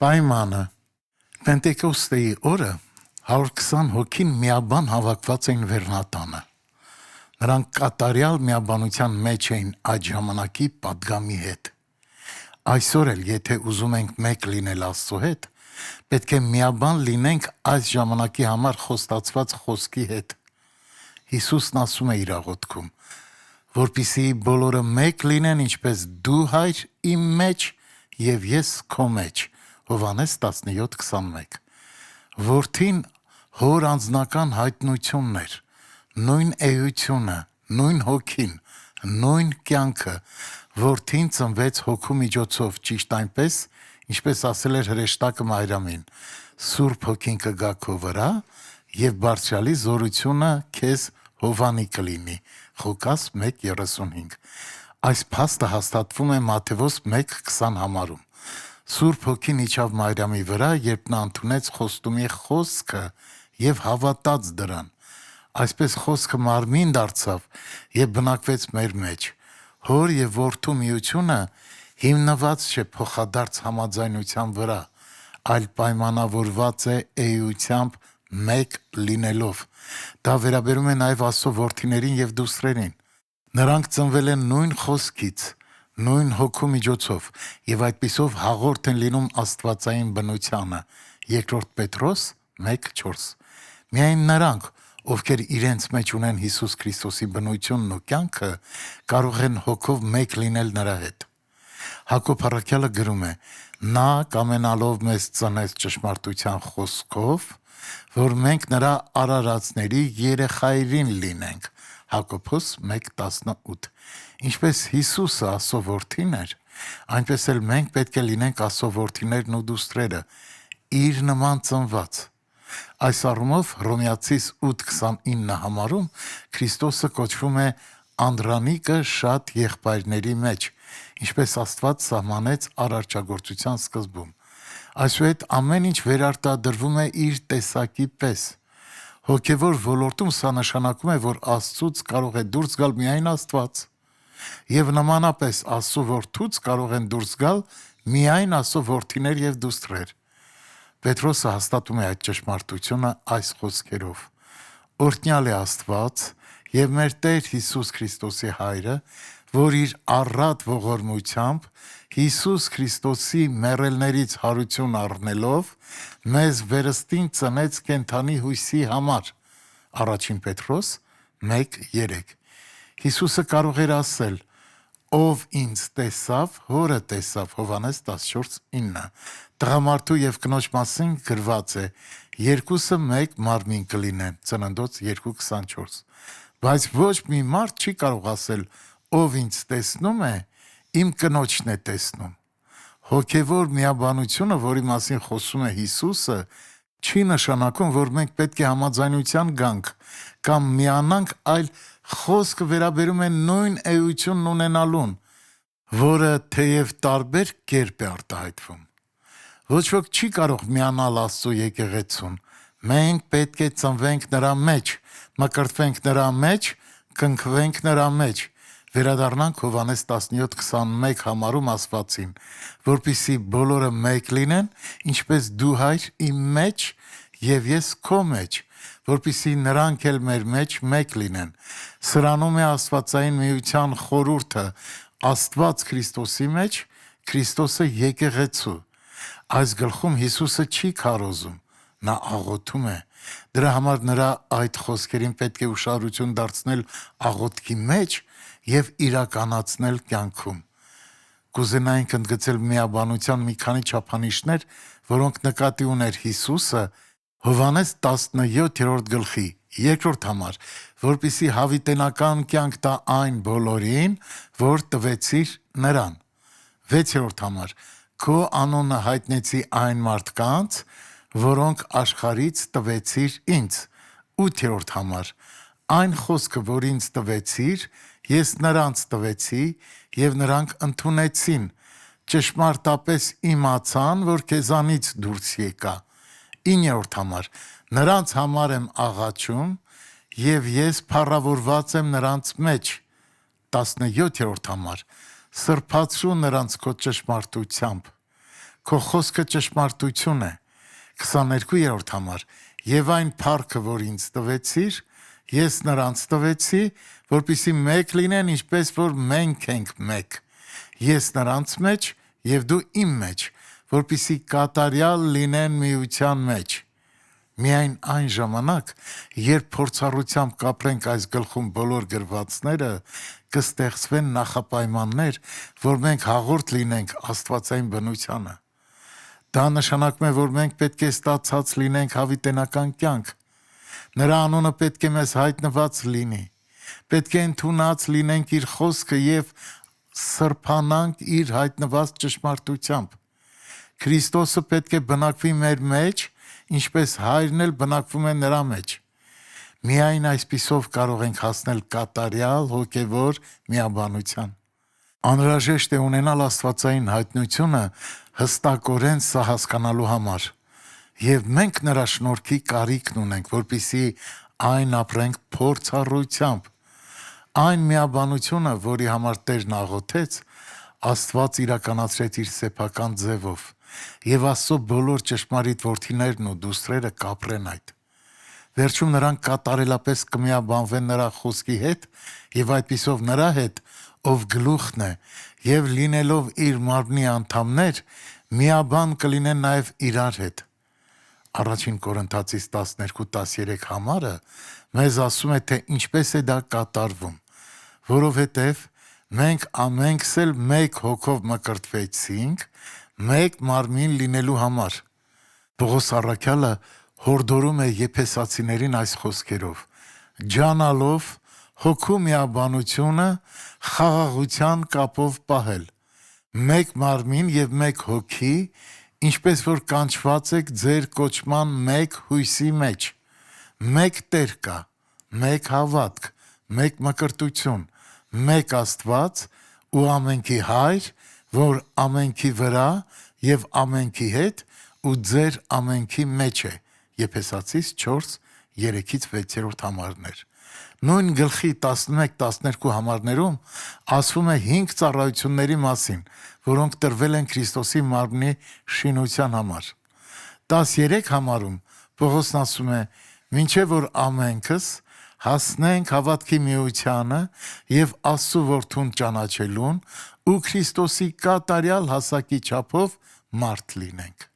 Պայմանը Պենտեկոստեի օրը 120 հոգին միաբան հավաքված էին Վերնատանը։ Նրանք կատարյալ միաբանության մեջ էին այդ ժամանակի պատգամի հետ։ Այսօր էլ, եթե ուզում ենք մեկ լինել Աստծո հետ, պետք է միաբան լինենք այս ժամանակի համար խոստացված խոսքի հետ։ Հիսուսն ասում է իր աղոթքում, որպեսզի բոլորը մեկ լինեն, ինչպես դու, Հայր, իմ մեջ եւ ես քո մեջ։ Հովհաննես 17:21։ Որդին հոր անձնական հայտնությունն էր, նույն էությունը, նույն հոգին, նույն կյանքը, որդին ծնվեց հոգու միջոցով, ճիշտ այնպես, ինչպես ասել էր հրեշտակը Մարիամին, Սուրբ Հոգին կգա քո վրա եւ բարձրալի զորությունը քեզ հովանի կլինի։ Ղուկաս 1:35։ Այս փաստը հաստատվում է Մատթեոս 1:20 համարում։ Սուրբ Հոգին իջավ Մարիամի վրա, երբ նա ընդունեց խոստումի խոսքը եւ հավատաց դրան։ Այսպես խոսքը մարմին դարձավ եւ բնակվեց մեր մեջ։ Հոր եւ որդու միությունը հիմնված չէ փոխադարձ համաձայնության վրա, այլ պայմանավորված է էությամբ մեկ լինելով։ Դա վերաբերում է նաեւ Աստծո որդիներին եւ դուստրերին։ Նրանք ծնվել են նույն խոսքից, նույն հոգու միջոցով եւ այդպիսով հաղորդ են լինում աստվածային բնությանը։ Երկրորդ Պետրոս 1:4։ Միայն նրանք, ովքեր իրենց մեջ ունեն Հիսուս Քրիստոսի բնությունն ու կյանքը, կարող են հոգով մեկ լինել նրա հետ։ Հակոբ առաքյալը գրում է. նա կամենալով մեզ ծնեց ճշմարտության խոսքով, որ մենք նրա արարածների երեխայրին լինենք։ Հակոբոս 1:18։ Ինչպես Հիսուսը Աստծո որդին էր, այնպես էլ մենք պետք է լինենք Աստծո որդիներն ու դուստրերը, իր նման ծնված։ Այս առումով Հռոմեացիս 8:29 համարում Քրիստոսը կոչվում է անդրանիկը շատ եղբայրների մեջ, ինչպես Աստված սահմանեց արարչագործության սկզբում։ Այսուհետ ամեն ինչ վերարտադրվում է իր տեսակի պես։ Հոգևոր ոլորտում սա նշանակում է, որ Աստծուց կարող է դուրս գալ միայն Աստված, եւ նմանապես Աստծո որդուց կարող են դուրս գալ միայն Աստծո որդիներ եւ դուստրեր։ Պետրոսը հաստատում է այդ ճշմարտությունը այս խոսքերով. Օրհնյալ է Աստված եւ մեր Տեր Հիսուս Քրիստոսի Հայրը, որ իր առատ ողորմությամբ Հիսուս Քրիստոսի մեռելներից հարություն առնելով մեզ վերստին ծնեց կենդանի հույսի համար։ Առաջին Պետրոս 1:3։ Հիսուսը կարող էր ասել. ով ինձ տեսավ, հորը տեսավ, Հովհաննես 14:9։ Տղամարդու եւ կնոջ մասին գրված է. երկուսը մեկ մարմին կլինեն, Ծննդոց 2:24։ Բայց ոչ մի մարդ չի կարող ասել, ով ինձ տեսնում է, իմ կնոջն է տեսնում։ Հոգևոր միաբանությունը, որի մասին խոսում է Հիսուսը, չի նշանակում, որ մենք պետք է համաձայնության գանք կամ միանանք, այլ խոսքը վերաբերում է նույն էությունն ունենալուն, որը թեև տարբեր կերպ է արտահայտվում։ Ոչ ոք չի կարող միանալ Աստծո եկեղեցուն։ Մենք պետք է ծնվենք նրա մեջ, մկրտվենք նրա մեջ, կնքվենք նրա մեջ։ Վերադառնանք Հովհաննես 17:21 համարում ասվածին, որպեսզի բոլորը մեկ լինեն, ինչպես դու, Հայր, իմ մեջ եւ ես քո մեջ, որպեսզի նրանք էլ մեր մեջ մեկ լինեն։ Սրանում է աստվածային միության խորհուրդը Աստված Քրիստոսի մեջ, Քրիստոսը եկեղեցու։ Այս գլխում Հիսուսը չի քարոզում, նա աղոթում է։ Դրա համար նրա այդ խոսքերին պետք է ուշադրություն դարձնել աղոթքի մեջ եւ իրականացնել կյանքում։ Կուզենայինք ընդգծել միաբանության մի քանի չափանիշներ, որոնք նկատի ուներ Հիսուսը Հովհաննես 17-րդ գլխի 2-րդ համար, որպեսզի հավիտենական կյանք տա այն բոլորին, որ տվեցիր նրան։ 6-րդ համար, քո անունը հայտնեցի այն մարդկանց, որոնք աշխարհից տվեցիր ինձ։ 8-րդ համար, այն խոսքը, որ ինձ տվեցիր, ես նրանց տվեցի եւ նրանք ընդունեցին, ճշմարտապես իմացան, որ քեզանից դուրս եկա։ 9-րդ համար, նրանց համար եմ աղաչում եւ ես փառավորված եմ նրանց մեջ։ 17-րդ համար, սրբացրու նրանց քո ճշմարտությամբ։ Քո խոսքը ճշմարտություն է։ 22-րդ համար. Եվ այն փառքը, որ ինձ տվեցիր, ես նրանց տվեցի, որպեսզի մեկ լինեն, ինչպես որ մենք ենք մեկ։ Ես նրանց մեջ եւ դու իմ մեջ, որպեսզի կատարյալ լինեն միության մեջ։ Միայն այն ժամանակ, երբ փորձառությամբ կապրենք այս գլխում բոլոր գրվածները, կստեղծվեն նախապայմաններ, որ մենք հաղորդ լինենք Աստվածային բնությանը։ Դա նշանակում է, որ մենք պետք է ստացած լինենք հավիտենական կյանք։ Նրա անունը պետք է մեզ հայտնված լինի։ Պետք է ընդունած լինենք իր խոսքը եւ սրբանանք իր հայտնված ճշմարտությամբ։ Քրիստոսը պետք է բնակվի մեր մեջ, ինչպես Հայրն էլ բնակվում է նրա մեջ։ Միայն այսպիսով կարող ենք հասնել կատարյալ հոգևոր միաբանության։ Անհրաժեշտ է ունենալ Աստվածային հայտնությունը հստակորեն սա հասկանալու համար, եւ մենք նրա շնորհքի կարիքն ունենք, որպեսզի այն ապրենք փորձառությամբ։ Այն միաբանությունը, որի համար Տերն աղոթեց, Աստված իրականացրեց իր սեփական ձևով, եւ Աստծո բոլոր ճշմարիտ որդիներն ու դուստրերը կապրեն այդ։ Վերջում նրանք կատարելապես կմիաբանվեն նրա խոսքի հետ եւ այդպիսով նրա հետ, ով գլուխն է, եւ լինելով իր մարմնի անդամներ, միաբան կլինեն նաեւ իրար հետ։ Առաջին Կորինթացիս 12:13 համարը մեզ ասում է, թե ինչպես է դա կատարվում, որովհետեւ մենք ամենքս էլ մեկ հոգով մկրտվեցինք, մեկ մարմին լինելու համար։ Պողոս առաքյալը հորդորում է եփեսացիներին այս խոսքերով. ջանալով հոգու միաբանությունը խաղաղության կապով պահել, մեկ մարմին եւ մեկ հոգի, ինչպես որ կանչված եք ձեր կոչման մեկ հույսի մեջ, մեկ Տեր կա, մեկ հավատք, մեկ մկրտություն, մեկ Աստված ու ամենքի Հայր, որ ամենքի վրա եւ ամենքի հետ ու ձեր ամենքի մեջ է։ Եփեսացիս 4:3-6 համարներ։ Նույն գլխի 11-12 համարներում ասվում է 5 ծառայությունների մասին, որոնք տրվել են Քրիստոսի մարմնի շինության համար։ 13 համարում Պողոսն ասում է. «Մինչև որ ամենքս հասնենք հավատքի միությանը եւ Աստծո որդուն ճանաչելուն ու Քրիստոսի կատարյալ հասակի չափով մարդ լինենք»։